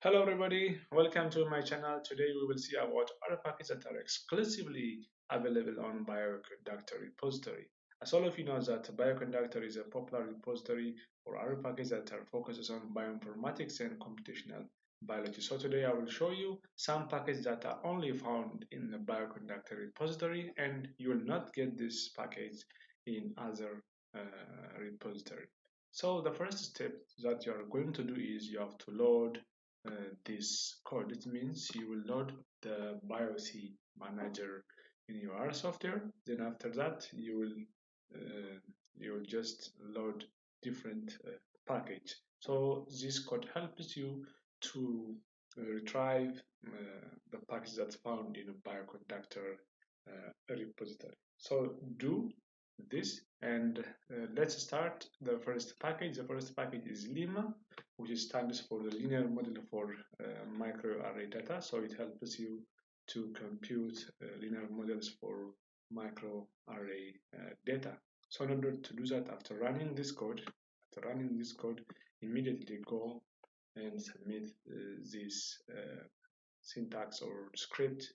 Hello everybody, welcome to my channel. Today we will see about other packages that are exclusively available on Bioconductor repository. As all of you know that Bioconductor is a popular repository for other packages that are focuses on bioinformatics and computational biology. So today I will show you some packages that are only found in the Bioconductor repository, and you will not get this package in other repository. So the first step that you are going to do is you have to load this code. It means you will load the BiocManager in your R software. Then after that, you will just load different package. So this code helps you to retrieve the package that's found in a Bioconductor repository. So do this, and let's start the first package. The first package is limma, which stands for the linear model for microarray data. So it helps you to compute linear models for microarray data. So in order to do that, after running this code, immediately go and submit this syntax or script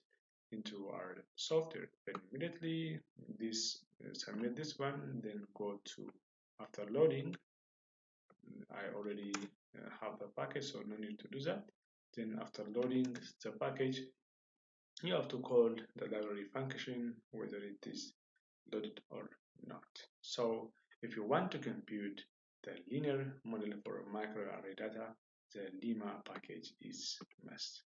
into our software. Then immediately submit this one, then go to after loading. I already have the package, so no need to do that. Then after loading the package, you have to call the library function whether it is loaded or not. So if you want to compute the linear model for microarray data, the limma package is must.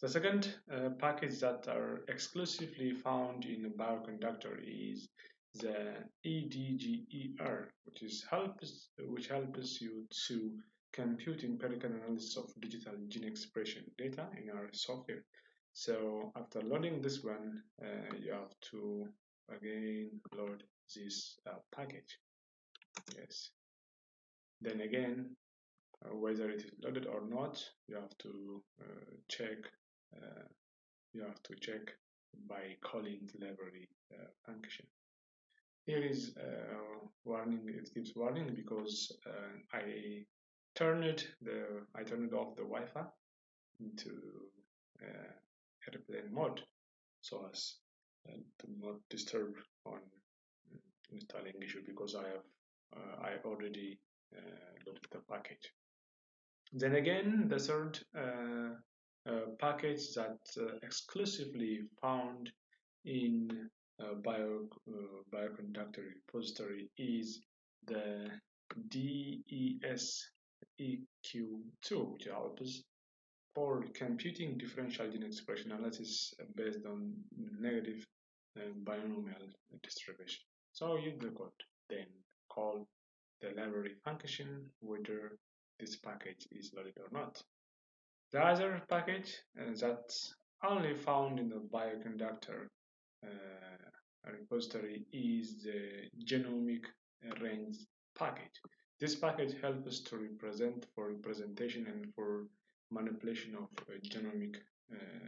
The second package that are exclusively found in Bioconductor is the EDGER, which helps you to compute empirical analysis of digital gene expression data in our software. So after loading this one, you have to again load this package. Yes. Then again, whether it is loaded or not, you have to check. You have to check by calling the library function. Here is warning. It gives warning because I turned off the Wi-Fi into airplane mode, so as to not disturb on installing issue, because I already loaded the package. Then again, the third package that exclusively found in Bioconductor repository is the DESEQ2, which helps for computing differential gene expression analysis based on negative binomial distribution. So use the code, then call the library function whether this package is loaded or not. The other package that's only found in the Bioconductor repository is the GenomicRanges package. This package helps us to represent for representation and for manipulation of a genomic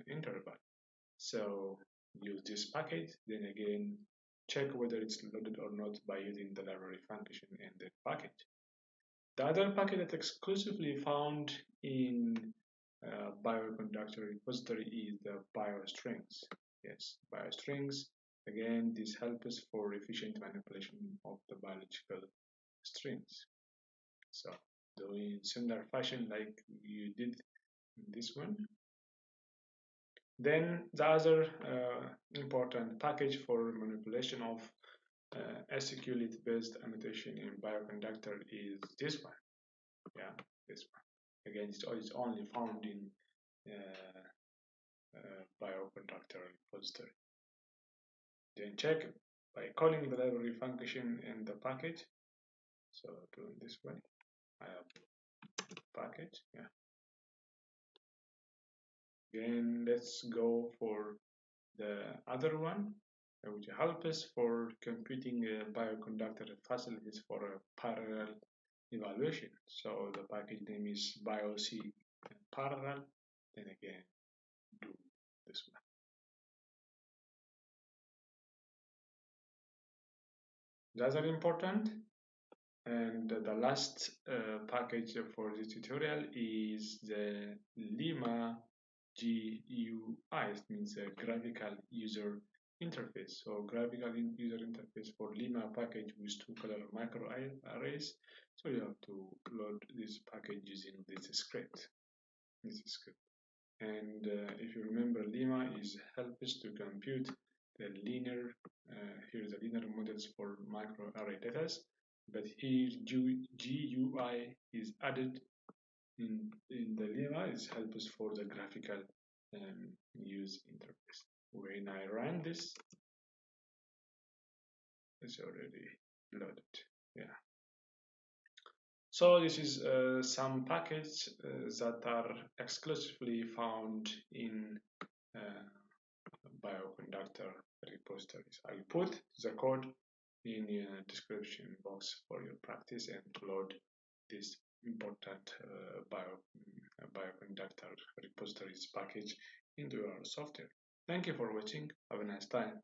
interval. So use this package, then again check whether it's loaded or not by using the library function and the package. The other package that's exclusively found in Bioconductor repository is the Biostrings. Yes, Biostrings. Again, this helps us for efficient manipulation of the biological strings. So, do in similar fashion like you did in this one. Then the other important package for manipulation of SQLite-based annotation in Bioconductor is this one. Yeah, this one. Again, it's only found in Bioconductor repository. Then check by calling the library function in the package. So doing this way, I have package. Yeah. Again, let's go for the other one, which helps us for computing Bioconductor facilities for a parallel evaluation. So the package name is BiocParallel. Then again, do this one. The other important And the last package for this tutorial is the limma GUI. It means a graphical user interface. So graphical user interface for limma package with two-color microarrays. So you have to load this package using this script. And if you remember, limma is helps to compute the linear. Here the linear models for microarray data, but here GUI is added in the limma. It helps for the graphical use interface. When I run this, it's already loaded. Yeah. So this is some packages that are exclusively found in Bioconductor repositories. I'll put the code in the description box for your practice and load this important Bioconductor repositories package into your software. Thank you for watching. Have a nice time.